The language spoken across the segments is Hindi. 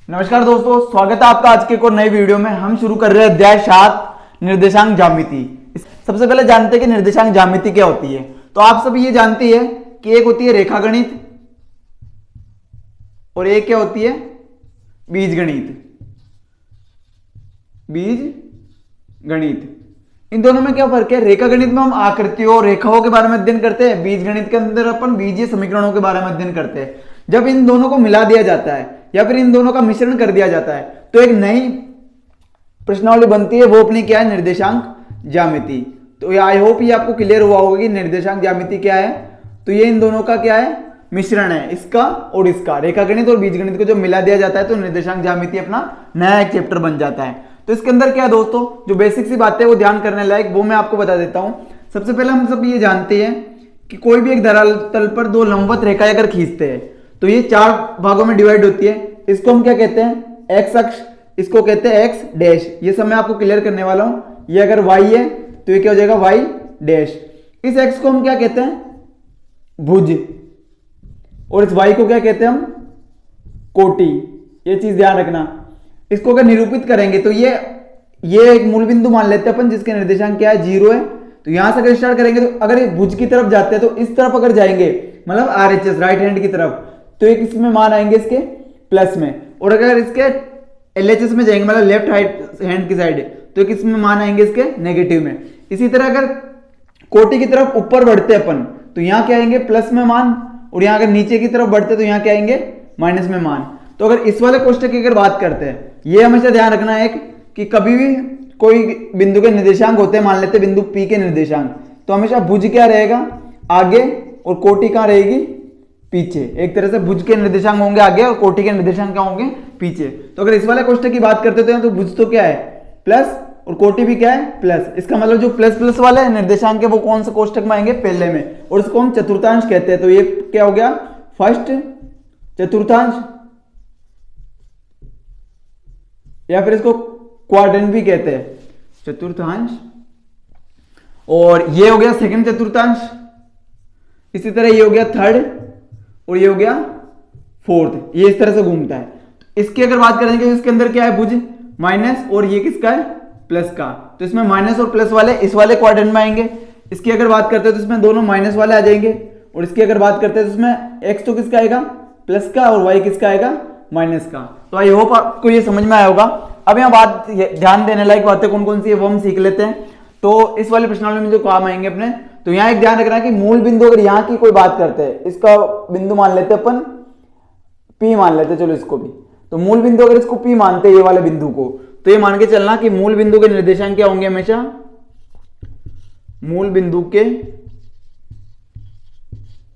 नमस्कार दोस्तों, स्वागत है आपका आज के एक और नई वीडियो में। हम शुरू कर रहे हैं अध्याय 7 निर्देशांक ज्यामिति। सबसे पहले जानते हैं कि निर्देशांक ज्यामिति क्या होती है। तो आप सभी ये जानती है कि एक होती है रेखागणित और एक क्या होती है बीजगणित। बीजगणित इन दोनों में क्या फर्क है? रेखागणित में हम आकृतियों रेखाओं के बारे में अध्ययन करते हैं, बीजगणित के अंदर अपन बीजीय समीकरणों के बारे में अध्ययन करते हैं। जब इन दोनों को मिला दिया जाता है या फिर इन दोनों का मिश्रण कर दिया जाता है तो एक नई प्रश्नावली बनती है, वो अपनी क्या है? निर्देशांक ज्यामिति। तो आई होप ये आपको क्लियर हुआ होगा कि निर्देशांक ज्यामिति क्या है। तो ये इन दोनों का क्या है? मिश्रण है, इसका और इसका। रेखागणित और बीजगणित को जब मिला दिया जाता है तो निर्देशांक ज्यामिति अपना नया एक चैप्टर बन जाता है। तो इसके अंदर क्या है दोस्तों, जो बेसिक सी बातें वो ध्यान करने लायक, वो मैं आपको बता देता हूं। सबसे पहले हम सब ये जानते हैं कि कोई भी एक धरातल पर दो लंबवत रेखाएं अगर खींचते हैं तो ये 4 भागों में डिवाइड होती है। इसको हम क्या कहते हैं? एक्स अक्ष, इसको कहते हैं एक्स डैश। ये सब मैं आपको क्लियर करने वाला हूं। ये अगर वाई है तो ये क्या हो जाएगा? Y dash. इस एक्स को हम क्या कहते हैं? भुज। और इस वाई को क्या कहते हैं हम? कोटि। ये चीज ध्यान रखना। इसको अगर निरूपित करेंगे तो ये एक मूल बिंदु मान लेते हैं अपन, जिसके निर्देशांक क्या है? 0 है। तो यहां से अगर स्टार्ट करेंगे तो अगर ये भुज की तरफ जाते हैं तो इस तरफ अगर जाएंगे, मतलब आरएचएस राइट हैंड की तरफ, तो एक इसमें मान आएंगे इसके प्लस में। और अगर इसके एलएचएस में जाएंगे, मतलब लेफ्ट हैंड की साइड, तो एक इसमें मान आएंगे इसके नेगेटिव में। इसी तरह अगर कोटि की तरफ ऊपर बढ़ते अपन तो यहां क्या आएंगे? प्लस में मान। और यहां अगर नीचे की तरफ बढ़ते तो यहां क्या आएंगे? माइनस में मान। तो अगर इस वाले कोष्टक की अगर बात करते हैं, ये हमेशा ध्यान रखना है कि कभी भी कोई बिंदु के निर्देशांक होते हैं, मान लेते बिंदु P के निर्देशांक, तो हमेशा भुज क्या रहेगा? आगे, और कोटि कहां रहेगी? पीछे। एक तरह से भुज के निर्देशांक होंगे आगे और कोटि के निर्देशांक क्या होंगे? पीछे। तो अगर इस वाले कोष्टक की बात करते हैं तो भुज तो क्या है? प्लस, और कोटि भी क्या है? प्लस। इसका मतलब जो प्लस प्लस वाले निर्देशांक है वो कौन से कोष्टक में आएंगे? पहले में। और इसको हम चतुर्थांश कहते हैं। तो ये क्या हो गया? फर्स्ट चतुर्थांश, या फिर इसको क्वाड्रेंट भी कहते हैं, चतुर्थांश। और ये हो गया सेकंड चतुर्थांश। इसी तरह ये हो गया थर्ड, और ये हो गया फोर्थ। ये इस तरह से घूमता है। इसकी अगर बात करेंगे तो इसके अंदर क्या है? भुज माइनस, और ये किसका है? प्लस का। तो इसमें माइनस और प्लस वाले इस वाले क्वाड्रेंट में आएंगे। इसकी अगर बात करते हैं तो इसमें दोनों माइनस वाले आ जाएंगे। और इसकी अगर बात करते हैं तो इसमें एक्स तो किसका आएगा? प्लस का, और वाई किसका आएगा? माइनस का। तो आई होप आपको ये समझ में आया होगा। अब यहाँ बात ध्यान देने लायक बातें कौन कौन सी है वो हम सीख लेते हैं। तो इस वाले प्रश्नावली में जो काम आएंगे अपने, तो यहाँ एक ध्यान रखना कि मूल बिंदु अगर यहाँ की कोई बात करते हैं, इसका बिंदु मान लेते हैं अपन P मान लेते हैं, चलो इसको भी। तो मूल बिंदु अगर इसको P मानते हैं, ये वाले बिंदु को, तो ये मान के चलना कि मूल बिंदु के निर्देशांक क्या होंगे? हमेशा मूल बिंदु के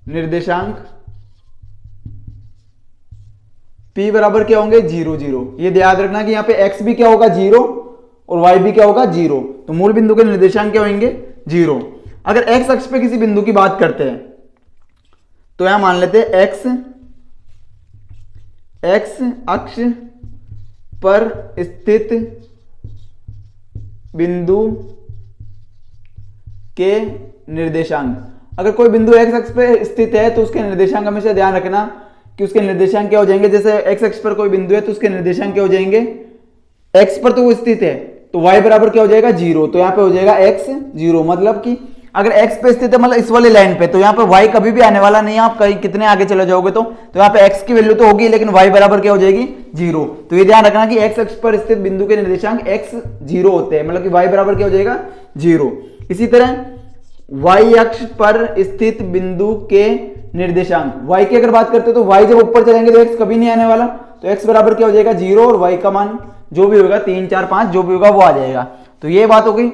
निर्देशांक P बराबर क्या होंगे? 0 0। ये याद रखना कि यहाँ पे x भी क्या होगा? 0, और y भी क्या होगा? 0। तो मूल बिंदु के निर्देशांक क्या होंगे? 0। अगर x अक्ष पे किसी बिंदु की बात करते हैं तो यहां मान लेते हैं x अक्ष पर स्थित बिंदु के निर्देशांक। अगर कोई बिंदु x अक्ष पे स्थित है तो उसके निर्देशांक हमेशा ध्यान रखना कि उसके निर्देशांक क्या हो जाएंगे। जैसे x अक्ष पर कोई बिंदु है तो उसके निर्देशांक क्या हो जाएंगे? x पर तो वो स्थित है तो y बराबर क्या हो जाएगा? 0। तो यहाँ पे हो जाएगा x 0। मतलब कि अगर x पे स्थित है, मतलब इस वाले लाइन पे, तो यहाँ पे y कभी भी आने वाला नहीं है। आप कहीं कितने आगे चले जाओगे तो यहाँ पे x की वैल्यू तो होगी, लेकिन y बराबर क्या हो जाएगी? 0। तो ये ध्यान रखना कि x अक्ष पर स्थित बिंदु के निर्देशांक x 0 होते हैं, मतलब कि y बराबर क्या हो जाएगा? 0। इसी तरह y अक्ष पर स्थित बिंदु के निर्देशांक, y की अगर बात करते हो तो y जब ऊपर चलेंगे तो x कभी नहीं आने वाला। तो x बराबर क्या हो जाएगा? 0, और y का मान जो भी होगा 3 4 5 जो भी होगा वो आ जाएगा। तो ये बात हो गई।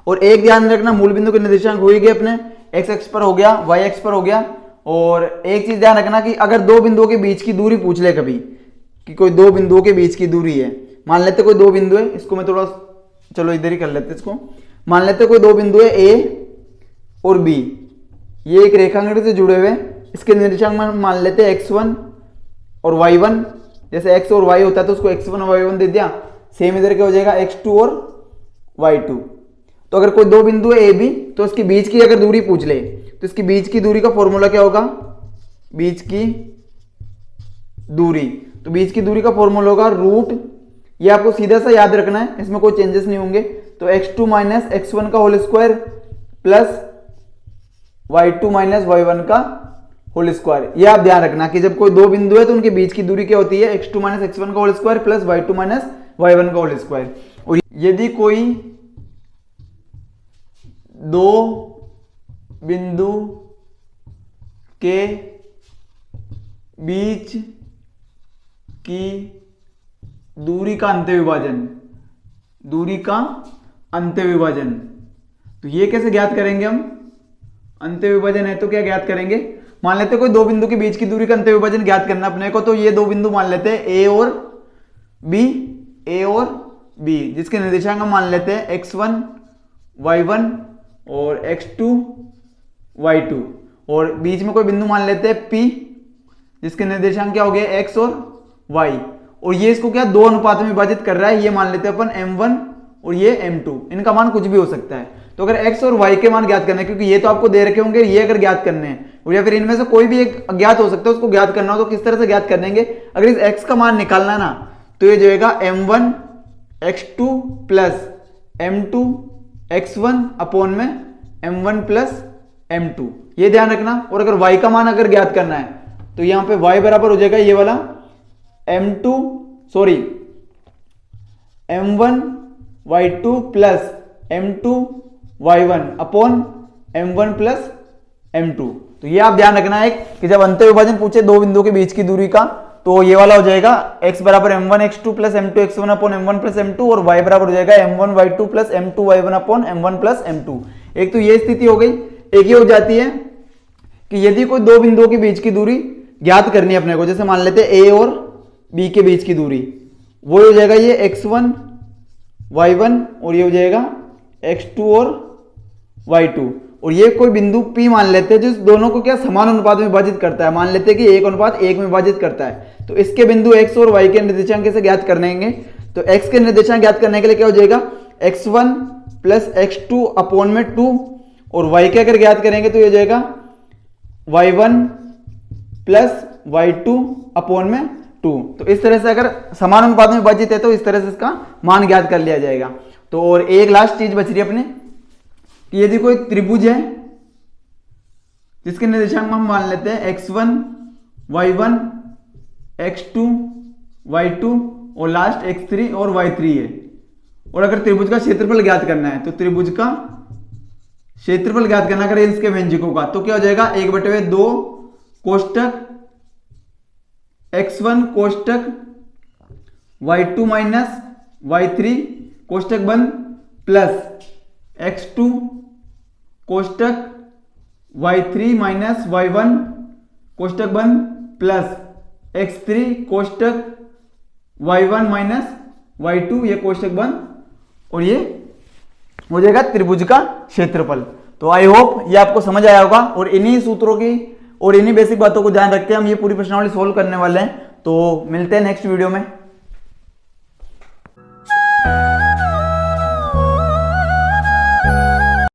और एक ध्यान रखना, मूल बिंदु के निर्देशांक हो ही गए अपने, x अक्ष पर हो गया, y अक्ष पर हो गया। और एक चीज ध्यान रखना कि अगर दो बिंदुओं के बीच की दूरी पूछ ले कभी, कि कोई दो बिंदुओं के बीच की दूरी है, मान लेते कोई दो बिंदु है, इसको मैं थोड़ा, चलो इधर ही कर लेते इसको। मान लेते कोई दो बिंदु है A और B, ये एक रेखाखंड से जुड़े हुए, इसके निर्देशांक मान लेते हैं x1 और y1। जैसे x और y होता है तो उसको x1 और y1 दे दिया। सेम इधर क्या हो जाएगा? x2 और y2। तो अगर कोई दो बिंदु है A B, तो इसके बीच की अगर दूरी पूछ ले तो इसकी बीच की दूरी का फॉर्मूला क्या होगा? बीच की दूरी, तो बीच की दूरी का फॉर्मूला होगा रूट, ये आपको सीधा सा याद रखना है, इसमें कोई चेंजेस नहीं होंगे। तो x2 माइनस x1 का whole square plus y2 minus y1 का होल स्क्वायर। ये आप ध्यान रखना कि जब कोई दो बिंदु है तो उनके बीच की दूरी क्या होती है, x2 माइनस x1 का whole square plus y2 minus y1 का होल स्क्वायर। और यदि कोई दो बिंदु के बीच की दूरी का अंत्यविभाजन, दूरी का अंत्यविभाजन, तो ये कैसे ज्ञात करेंगे हम? अंत्यविभाजन है तो क्या ज्ञात करेंगे, मान लेते हैं कोई दो बिंदु के बीच की दूरी का अंत्यविभाजन ज्ञात करना अपने को, तो ये दो बिंदु मान लेते हैं ए और बी, जिसके निर्देशांक हम मान लेते हैं x1 y1 और x2 y2, और बीच में कोई बिंदु मान लेते हैं P, जिसके निर्देशांक क्या हो गए x और y, और ये इसको क्या दो अनुपात में विभाजित कर रहा है, ये मान लेते हैं अपन m1 और ये m2, इनका मान कुछ भी हो सकता है। तो अगर x और y के मान ज्ञात करना है, क्योंकि ये तो आपको दे रखे होंगे, ये अगर ज्ञात करने हैं, और या फिर इनमें से कोई भी एक अज्ञात हो सकता है, उसको ज्ञात करना हो तो किस तरह से ज्ञात कर देंगे? अगर इस x का मान निकालना ना, तो ये जो होगा m1 x2 plus m2 x1 upon में m1 प्लस m2, ये ध्यान रखना। और अगर y का मान अगर ज्ञात करना है तो यहां पे y बराबर हो जाएगा ये वाला m1 y2 plus m2 y1 upon m1 plus m2। तो ये आप ध्यान रखना है कि जब अंत्यविभाजन पूछे दो बिंदुओं के बीच की दूरी का, तो ये वाला हो जाएगा x बराबर m1 x2 plus m2 x1 upon m1 plus m2, और y बराबर हो जाएगा m1 y2 plus m2 y1 upon m1 plus m2। एक तो ये स्थिति हो गई। एक ये हो जाती है कि यदि कोई दो बिंदुओं के बीच की दूरी ज्ञात करनी है अपने को, जैसे मान लेते हैं a और b के बीच की दूरी, वो हो जाएगा ये x1 y1 और ये हो जाएगा x2 और y2, और ये कोई बिंदु P मान लेते हैं जो दोनों को क्या समान अनुपात में विभाजित करता है, मान लेते हैं कि 1:1 में विभाजित करता है। तो इसके बिंदु x और y के निर्देशांक कैसे ज्ञात करेंगे? तो x के निर्देशांक ज्ञात करने के लिए क्या हो जाएगा, x1 प्लस x2 अपॉन में 2, और y के अगर ज्ञात करेंगे तो ये जाएगा y1 प्लस y2 अपॉन में 2। तो इस तरह से अगर समान अनुपात में विभाजित है तो इस तरह से इसका मान ज्ञात कर लिया जाएगा। तो और एक लास्ट चीज बच रही है अपने कि यदि कोई त्रिभुज है जिसके निर्देशांक हम मान लेते हैं x1 y1 x2 y2 और लास्ट x3 और y3 है, और अगर त्रिभुज का क्षेत्रफल ज्ञात करना है, तो त्रिभुज का क्षेत्रफल ज्ञात करना अगर इसके व्यंजकों का, तो क्या हो जाएगा 1/2 कोष्टक x1 कोष्टक y2 माइनस y3 कोष्टक बंद plus x2 कोष्टक y3 minus y1 कोष्टक बंद plus x3 कोष्टक y1 minus y2 ये कोष्टक बंद, और ये हो जाएगा त्रिभुज का क्षेत्रफल। तो आई होप ये आपको समझ आया होगा, और इन्हीं सूत्रों की और इन्हीं बेसिक बातों को ध्यान रख के हम ये पूरी प्रश्नावली सोल्व करने वाले हैं। तो मिलते हैं नेक्स्ट वीडियो में।